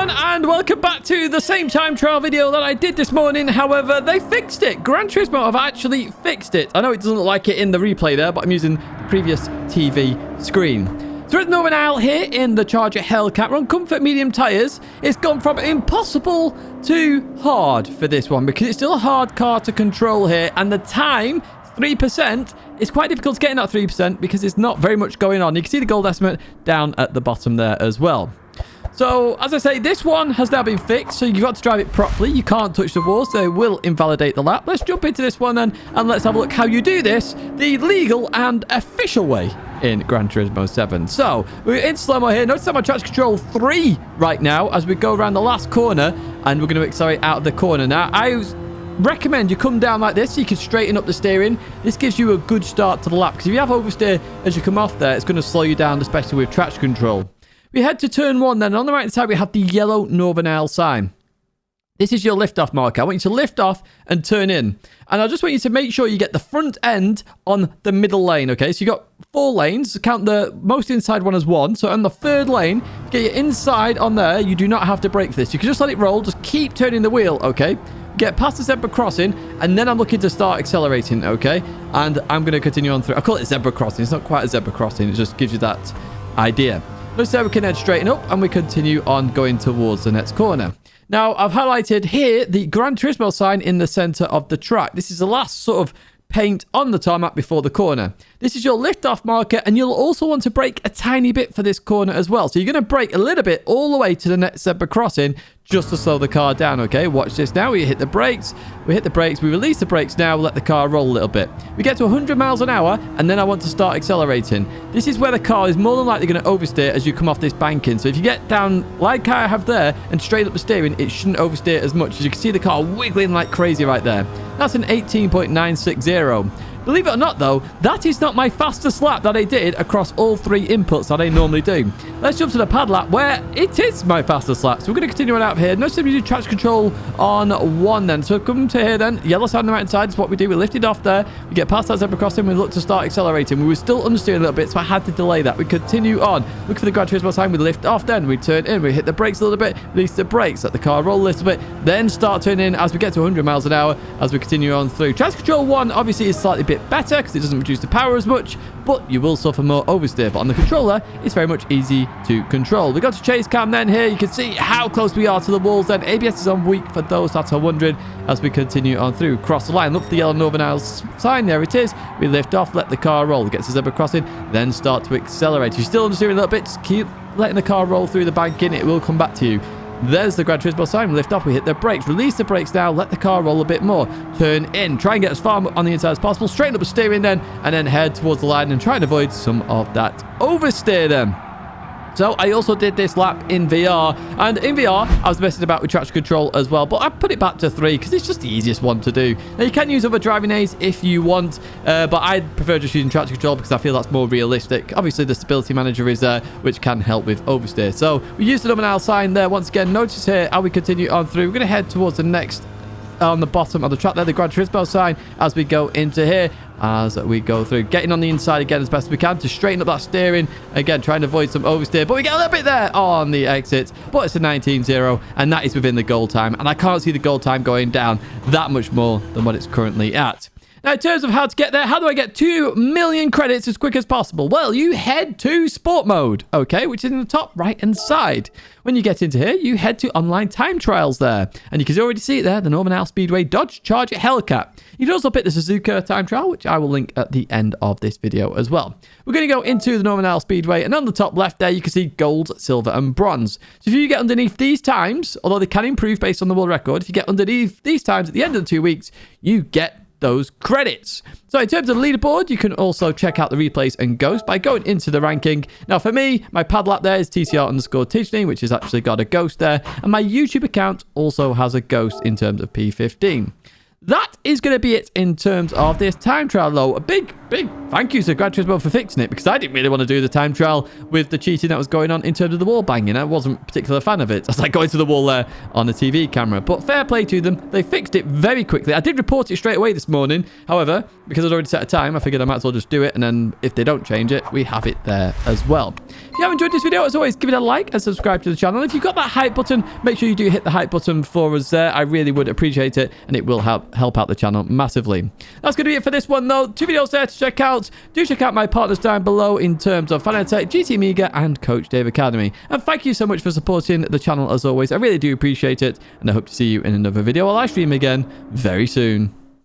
everyone, and welcome back to the same time trial video that I did this morning. However, they fixed it. Gran Turismo have actually fixed it. I know it doesn't look like it in the replay there, but I'm using the previous TV screen. So we're at Northern Isle here in the Charger Hellcat. We're on comfort medium tyres. It's gone from impossible to hard for this one because it's still a hard car to control here, and the time 3%. It's quite difficult to get in that 3% because there's not very much going on. You can see the gold estimate down at the bottom there as well. So, as I say, this one has now been fixed, so you've got to drive it properly. You can't touch the walls. They will invalidate the lap. Let's jump into this one then, and let's have a look how you do this the legal and official way in Gran Turismo 7. So, we're in slow-mo here. Notice I'm on traction control 3 right now as we go around the last corner, and we're going to accelerate out of the corner. Now, I recommend you come down like this so you can straighten up the steering. This gives you a good start to the lap, because if you have oversteer as you come off there, it's going to slow you down, especially with traction control. We head to turn 1 then. On the right side, we have the yellow Northern Isle sign. This is your lift-off marker. I want you to lift off and turn in. And I just want you to make sure you get the front end on the middle lane, okay? So you've got 4 lanes. Count the most inside one as 1. So on the 3rd lane, get your inside on there. You do not have to brake for this. You can just let it roll. Just keep turning the wheel, okay? Get past the zebra crossing, and then I'm looking to start accelerating, okay? And I'm going to continue on through. I call it zebra crossing. It's not quite a zebra crossing. It just gives you that idea. Notice there we can head straighten up, and we continue on going towards the next corner. Now, I've highlighted here the Gran Turismo sign in the center of the track. This is the last sort of paint on the tarmac before the corner. This is your lift-off marker, and you'll also want to brake a tiny bit for this corner as well. So you're going to brake a little bit all the way to the next zebra crossing just to slow the car down, okay? Watch this now. We hit the brakes. We hit the brakes. We release the brakes now. Let the car roll a little bit. We get to 100 miles an hour, and then I want to start accelerating. This is where the car is more than likely going to oversteer as you come off this banking. So if you get down like I have there and straight up the steering, it shouldn't oversteer as much. As you can see the car wiggling like crazy right there. That's an 18.960. Believe it or not, though, that is not my fastest lap that I did across all 3 inputs that I normally do. Let's jump to the pad lap where it is my fastest lap. So we're going to continue on out here. Notice we do traction control on 1 then. So come to here then. Yellow sign on the right side is what we do. We lift it off there. We get past that zebra crossing. We look to start accelerating. We were still understeering a little bit, so I had to delay that. We continue on. Look for the Gran Turismo sign. We lift off then. We turn in. We hit the brakes a little bit. Release the brakes. Let the car roll a little bit. Then start turning in as we get to 100 miles an hour as we continue on through. Traction control 1 obviously is slightly bit better because it doesn't reduce the power as much, but you will suffer more oversteer. But on the controller, it's very much easy to control. We got to chase cam then here. You can see how close we are to the walls then. ABS is on weak for those that are wondering as we continue on through. Cross the line. Look for the yellow Northern Isle sign. There it is. We lift off, let the car roll. Get to zebra crossing, then start to accelerate. If you're still understeering a little bit, just keep letting the car roll through the banking. It will come back to you. There's the Gran Turismo sign. We lift off, we hit the brakes, release the brakes now, let the car roll a bit more, turn in, try and get as far on the inside as possible, straighten up the steering then, and then head towards the line and try and avoid some of that oversteer then. So I also did this lap in VR, and in VR I was messing about with traction control as well, but I put it back to 3 because it's just the easiest one to do. Now you can use other driving aids if you want, but I prefer just using traction control because I feel that's more realistic. Obviously the stability manager is there, which can help with oversteer. So we used the Northern Isle sign there once again. Notice here how we continue on through. We're going to head towards the next on the bottom of the track there, the Gran Turismo sign, as we go into here, as we go through, getting on the inside again as best we can to straighten up that steering, again trying to avoid some oversteer, but we get a little bit there on the exit, but it's a 19.0 and that is within the goal time, and I can't see the goal time going down that much more than what it's currently at. Now, in terms of how to get there, how do I get 2 million credits as quick as possible? Well, you head to sport mode, okay, which is in the top right-hand side. When you get into here, you head to online time trials there. And you can already see it there, the Northern Isle Speedway Dodge Charger Hellcat. You can also pick the Suzuka time trial, which I will link at the end of this video as well. We're going to go into the Northern Isle Speedway, and on the top left there, you can see gold, silver, and bronze. So if you get underneath these times, although they can improve based on the world record, if you get underneath these times at the end of the 2 weeks, you get those credits. So in terms of the leaderboard, you can also check out the replays and ghosts by going into the ranking. Now for me, my pad lap there is TCR_Tidgney, which has actually got a ghost there, and my YouTube account also has a ghost in terms of P15. that is going to be it in terms of this time trial, though. A big thank you to Gran Turismo for fixing it, because I didn't really want to do the time trial with the cheating that was going on in terms of the wall banging. I wasn't a particular fan of it. I was like going to the wall there on the TV camera. But fair play to them. They fixed it very quickly. I did report it straight away this morning. However, because I'd already set a time, I figured I might as well just do it. And then if they don't change it, we have it there as well. If you have enjoyed this video, as always, give it a like and subscribe to the channel. If you've got that hype button, make sure you do hit the hype button for us there. I really would appreciate it, and it will help out the channel massively. That's going to be it for this one, though. 2 videos there to check out. Do check out my partners down below in terms of Fanatec, GT Amiga, and Coach Dave Academy. And thank you so much for supporting the channel as always. I really do appreciate it, and I hope to see you in another video or live stream again very soon.